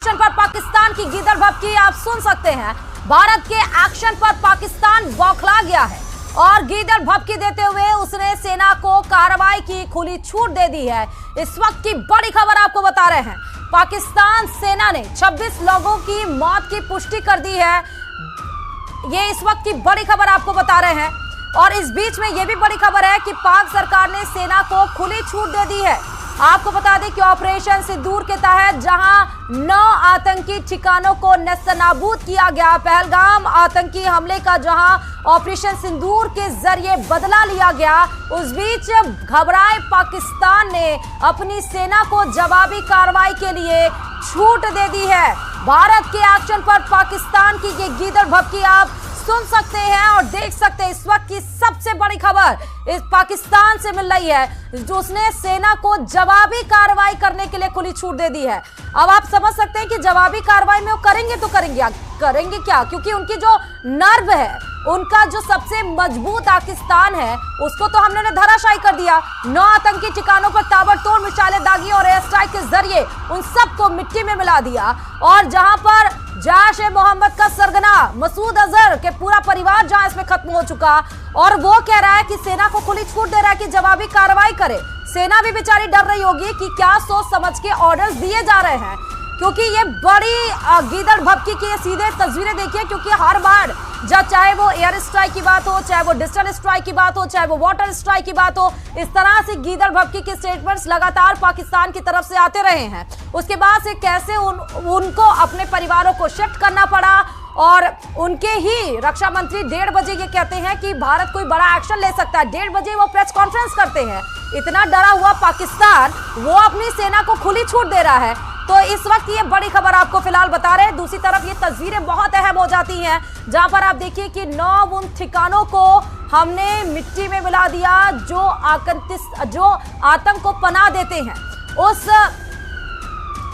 Action पर पाकिस्तान की गीदड़ भभकी आप सुन सकते हैं। भारत के एक्शन पर पाकिस्तान बौखला गया है और गीदड़ भभकी देते हुए उसने सेना को कार्रवाई की खुली छूट दे दी है। इस वक्त की बड़ी खबर आपको बता रहे हैं, पाकिस्तान सेना ने 26 लोगों की मौत की पुष्टि कर दी है। ये इस वक्त की बड़ी खबर आपको बता रहे हैं और इस बीच में यह भी बड़ी खबर है कि पाक सरकार ने सेना को खुली छूट दे दी है। आपको बता दें कि ऑपरेशन सिंदूर के तहत जहां 9 आतंकी ठिकानों को नेस्तनाबूद किया गया, पहलगाम आतंकी हमले का जहां ऑपरेशन सिंदूर के जरिए बदला लिया गया, उस बीच घबराए पाकिस्तान ने अपनी सेना को जवाबी कार्रवाई के लिए छूट दे दी है। भारत के एक्शन पर पाकिस्तान की ये गीदड़ भभकी आप सुन सकते हैं और देख सकते हैं। इस वक्त की सबसे बड़ी खबर इस पाकिस्तान से मिल रही है, जो उसने सेना को जवाबी कार्रवाई करने के लिए खुली छूट दे दी है। अब आप समझ सकते हैं कि जवाबी कार्रवाई में वो करेंगे तो करेंगे क्या, क्योंकि उनकी जो नर्व है, उनका जो सबसे मजबूत पाकिस्तान है, उसको तो हमने धराशायी कर दिया। 9 आतंकी ठिकानों पर ताबड़तोड़ मिसाइलें दागी और एयर स्ट्राइक के जरिए उन सबको मिट्टी में मिला दिया। और जहां पर जैश-ए-मोहम्मद का सरगना मसूद अजहर के पूरा परिवार जहां इसमें खत्म हो चुका, और वो कह रहा है कि सेना को खुली छूट दे रहा है कि जवाबी कार्रवाई करे। सेना भी बेचारी डर रही होगी कि क्या सोच समझ के ऑर्डर्स दिए जा रहे हैं, क्योंकि ये बड़ी गीदड़ भभकी की ये सीधे तस्वीरें देखिए। क्योंकि हर बार जब चाहे वो एयर स्ट्राइक की बात हो, चाहे वो डिजिटल स्ट्राइक की बात हो, चाहे वो वाटर स्ट्राइक की बात हो, इस तरह से गीदड़ भभकी के स्टेटमेंट्स लगातार पाकिस्तान की तरफ से आते रहे हैं। उसके बाद से कैसे उनको अपने परिवारों को शिफ्ट करना पड़ा और उनके ही रक्षा मंत्री 1:30 बजे ये कहते हैं कि भारत कोई बड़ा एक्शन ले सकता है। 1:30 बजे वो प्रेस कॉन्फ्रेंस करते हैं। इतना डरा हुआ पाकिस्तान वो अपनी सेना को खुली छूट दे रहा है। तो इस वक्त ये बड़ी खबर आपको फिलहाल बता रहे हैं। दूसरी तरफ ये तस्वीरें बहुत अहम हो जाती हैं, जहां पर आप देखिए कि 9 उन ठिकानों को हमने मिट्टी में मिला दिया जो आतंक को पनाह देते हैं। उस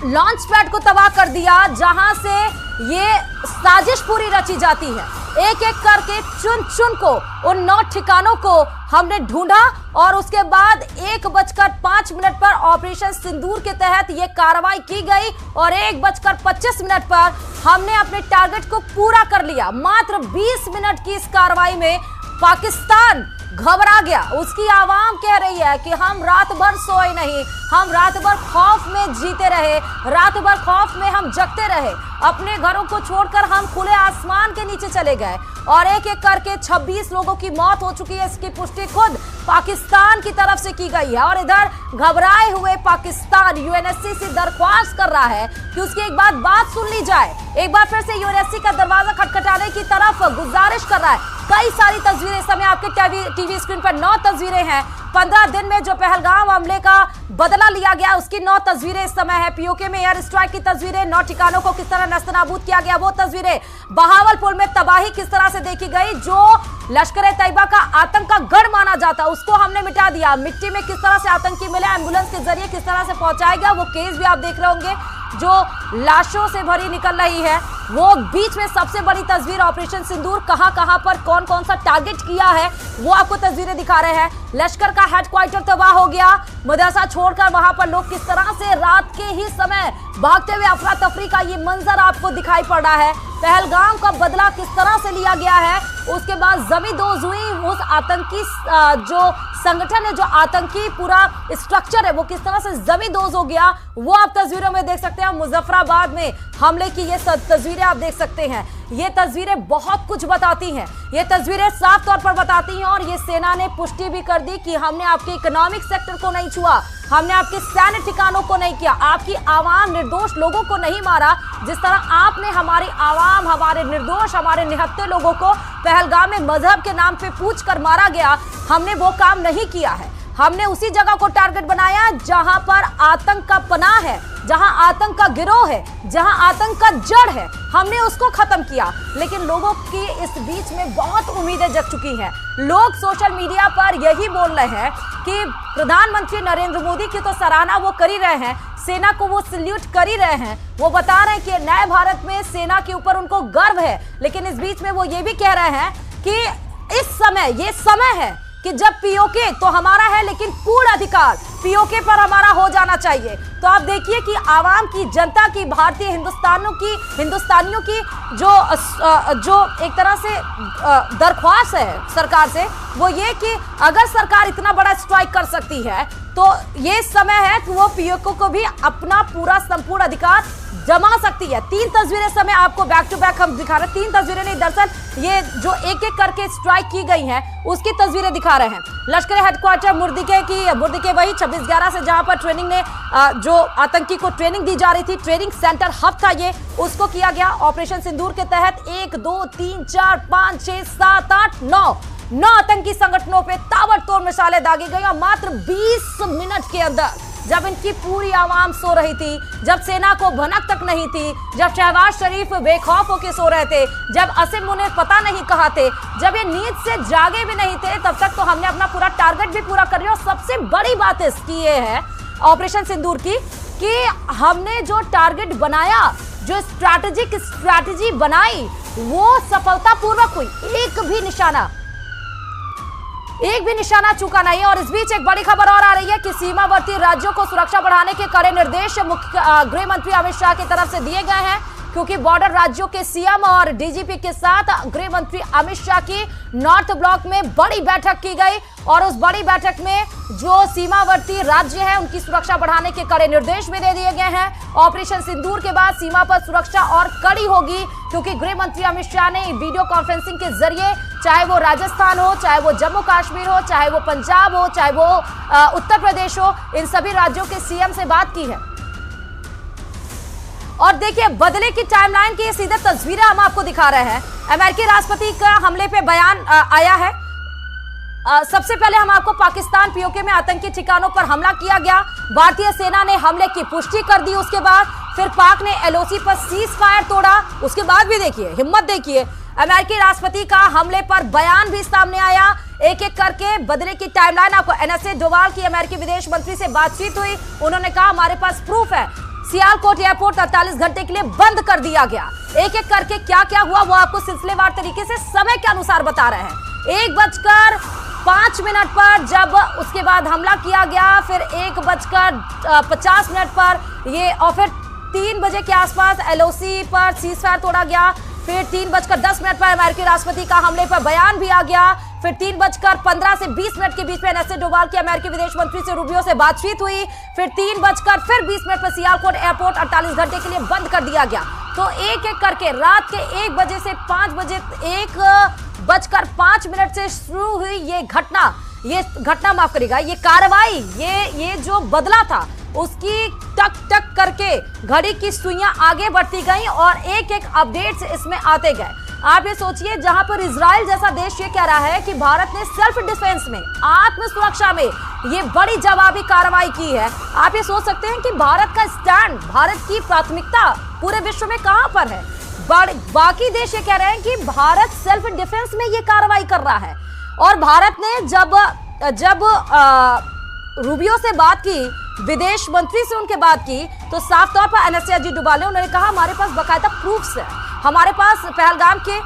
लॉन्च पैड को तबाह कर दिया जहां से ये साजिश पूरी रची जाती है। एक एक करके चुन चुन को उन 9 ठिकानों को हमने ढूंढा और उसके बाद 1:05 पर ऑपरेशन सिंदूर के तहत ये कार्रवाई की गई और 1:25 पर हमने अपने टारगेट को पूरा कर लिया। मात्र 20 मिनट की इस कार्रवाई में पाकिस्तान घबरा गया। उसकी आवाम कह रही है कि हम रात भर सोए नहीं, हम रात भर खौफ में जीते रहे, रात भर खौफ में हम जगते रहे, अपने घरों को छोड़कर हम खुले आसमान के नीचे चले गए और एक एक करके 26 लोगों की मौत हो चुकी है। इसकी पुष्टि खुद पाकिस्तान की तरफ से की गई है और इधर घबराए हुए पाकिस्तान यूएनएससी से दरख्वास्त कर रहा है कि उसकी एक बात सुन ली जाए। एक बार फिर से यूएनएससी का दरवाजा खटखटाने की तरफ गुजारिश कर रहा है। कई सारी तस्वीरें इस समय आपके टीवी स्क्रीन पर 9 तस्वीरें हैं। 15 दिन में जो पहलगाम हमले का बदला लिया गया उसकी 9 तस्वीरें इस समय है। पीओके में एयर स्ट्राइक की तस्वीरें, 9 ठिकानों को किस तरह नेस्तनाबूद किया गया वो तस्वीरें, बहावलपुर में तबाही किस तरह से देखी गई, जो लश्कर-ए-तैयबा का आतंक का गढ़ माना जाता उसको हमने मिटा दिया। मिट्टी में किस तरह से आतंकी मिले, एम्बुलेंस के जरिए किस तरह से पहुंचाया गया, वो केस भी आप देख रहे होंगे जो लाशों से भरी निकल रही है। वो बीच में सबसे बड़ी तस्वीर ऑपरेशन सिंदूर, कहां पर कौन कौन सा टारगेट किया है वो आपको तस्वीरें दिखा रहे हैं। लश्कर का हेडक्वार्टर तबाह हो गया, मदरसा छोड़कर वहां पर लोग किस तरह से रात के ही समय भागते हुए अफरा तफरी का ये मंजर आपको दिखाई पड़ रहा है। पहलगाम का बदला किस तरह से लिया गया है, उसके बाद जमींदोज हुई उस आतंकी जो संगठन है, जो आतंकी पूरा स्ट्रक्चर है, वो किस तरह से जमींदोज हो गया वो आप तस्वीरों में देख सकते हैं। मुजफ्फराबाद में हमले की ये तस्वीरें आप देख सकते हैं। ये तस्वीरें बहुत कुछ बताती हैं, ये तस्वीरें साफ तौर पर बताती हैं और ये सेना ने पुष्टि भी कर दी कि हमने आपके इकोनॉमिक सेक्टर को नहीं छुआ, हमने आपके सैन्य ठिकानों को नहीं किया, आपकी आवाम निर्दोष लोगों को नहीं मारा। जिस तरह आपने हमारी आवाम, हमारे निर्दोष, हमारे निहत्थे लोगों को पहलगाम में मजहब के नाम पे पूछ कर मारा गया, हमने वो काम नहीं किया है। हमने उसी जगह को टारगेट बनाया जहां पर आतंक का पनाह है, जहां आतंक का गिरोह है, जहां आतंक का जड़ है, हमने उसको खत्म किया। लेकिन लोगों की इस बीच में बहुत उम्मीदें जग चुकी हैं। लोग सोशल मीडिया पर यही बोल रहे हैं कि प्रधानमंत्री नरेंद्र मोदी की तो सराहना वो कर ही रहे हैं, सेना को वो सल्यूट कर ही रहे हैं, वो बता रहे हैं कि नए भारत में सेना के ऊपर उनको गर्व है। लेकिन इस बीच में वो ये भी कह रहे हैं कि इस समय, ये समय है कि जब पीओके तो हमारा है, लेकिन पूर्ण अधिकार पीओके पर हमारा हो जाना चाहिए। तो आप देखिए कि आवाम की, जनता की, भारतीय हिंदुस्तानियों की जो एक तरह से दरख्वास्त है सरकार से, वो ये कि अगर सरकार इतना बड़ा स्ट्राइक कर सकती है तो ये समय है कि वो पीओके को भी अपना पूरा संपूर्ण अधिकार जमा सकती है। 3 तस्वीरें समय आपको बैक टू बैक हम दिखा रहे हैं। 3 तस्वीरें नहीं, दरअसल ये जो एक एक करके स्ट्राइक की गई हैं उसकी तस्वीरें दिखा रहे हैं। लश्कर हेडक्वार्टर मुर्दिके वही 26/11 से जहां पर ट्रेनिंग ने जो आतंकी को ट्रेनिंग दी जा रही थी, ट्रेनिंग सेंटर हब था ये, उसको किया गया। ऑपरेशन सिंदूर के तहत 1 2 3 4 5 6 7 8 9 आतंकी संगठनों पे ताबड़तोड़ मिसाइलें दागी गई और मात्र 20 मिनट के अंदर, जब इनकी पूरी आवाम सो रही थी, जब सेना को भनक तक नहीं थी, जब शहबाज शरीफ बेखौफ होकर सो रहे थे, जब असीम मुनीर पता नहीं कहाँ थे, जब ये नींद से जागे भी नहीं थे, तब तक तो हमने अपना पूरा टारगेट भी पूरा कर लिया। और सबसे बड़ी बात इसकी ये है ऑपरेशन सिंदूर की कि हमने जो टारगेट बनाया, जो स्ट्रैटेजी बनाई, वो सफलतापूर्वक हुई। एक भी निशाना चूका नहीं है। और इस बीच एक बड़ी खबर और आ रही है कि सीमावर्ती राज्यों को सुरक्षा बढ़ाने के कड़े निर्देश गृह मंत्री अमित शाह की तरफ से दिए गए हैं, क्योंकि बॉर्डर राज्यों के सीएम और डीजीपी के साथ गृह मंत्री अमित शाह की नॉर्थ ब्लॉक में बड़ी बैठक की गई और उस बड़ी बैठक में जो सीमावर्ती राज्य हैं उनकी सुरक्षा बढ़ाने के कड़े निर्देश भी दे दिए गए हैं। ऑपरेशन सिंदूर के बाद सीमा पर सुरक्षा और कड़ी होगी, क्योंकि गृह मंत्री अमित शाह ने वीडियो कॉन्फ्रेंसिंग के जरिए, चाहे वो राजस्थान हो, चाहे वो जम्मू कश्मीर हो, चाहे वो पंजाब हो, चाहे वो उत्तर प्रदेश हो, इन सभी राज्यों के सीएम से बात की है। और देखिए बदले की टाइमलाइन की सीधे तस्वीरें हम आपको दिखा रहे हैं। अमेरिकी राष्ट्रपति का हमले पे बयान आया है। सबसे पहले हम आपको पाकिस्तान पीओके में आतंकी ठिकानों पर हमला किया गया, भारतीय सेना ने हमले की पुष्टि कर दी। उसके बाद फिर पाक ने एलओसी पर सीज फायर तोड़ा। उसके बाद भी देखिए हिम्मत, देखिए अमेरिकी राष्ट्रपति का हमले पर बयान भी सामने आया। एक एक करके बदले की टाइमलाइन आपको। एनएसए डोवाल की अमेरिकी विदेश मंत्री से बातचीत हुई, उन्होंने कहा हमारे पास प्रूफ है। सियालकोट एयरपोर्ट 48 घंटे के लिए बंद कर दिया गया। एक एक करके क्या क्या हुआ वो आपको सिलसिलेवार तरीके से समय के अनुसार बता रहे हैं। 1:05 पर जब उसके बाद हमला किया गया, फिर 1:50 पर ये, और फिर 3 बजे के आसपास एलओसी पर सीज फायर तोड़ा गया। फिर 3:10 पर अमेरिकी राष्ट्रपति का हमले पर बयान भी आ गया। फिर 3:15 से 20 के बीच में एनएसए डोवाल के अमेरिकी विदेश मंत्री से रूबियो से बातचीत हुई। फिर 3:20 पर सियालकोट एयरपोर्ट 48 घंटे के लिए बंद कर दिया गया। तो एक एक करके रात के 1 बजे से 5 बजे, 1:05 से शुरू हुई ये घटना माफ करिएगा, ये कार्रवाई, ये जो बदला था, उसकी टक टक करके घड़ी की सुइयां आगे बढ़ती गई और एक एक अपडेट्स इसमें आते गए। आप ये सोचिए, जहां पर इजराइल जैसा देश ये कह रहा है कि भारत ने सेल्फ डिफेंस में, आत्म सुरक्षा में ये बड़ी जवाबी कार्रवाई की है। आप ये सोच सकते हैं कि भारत का स्टैंड, भारत की प्राथमिकता पूरे विश्व में कहां पर है। बाकी देश ये कह रहे हैं कि भारत सेल्फ डिफेंस में ये कार्रवाई कर रहा है। और भारत ने जब रूबियो से बात की, विदेश मंत्री से उनके बात की, तो साफ तौर पर एनएसए अजीत डोभाल ने उन्होंने कहा हमारे पास बाकायदा प्रूफ्स है, हमारे पास पहलगाम के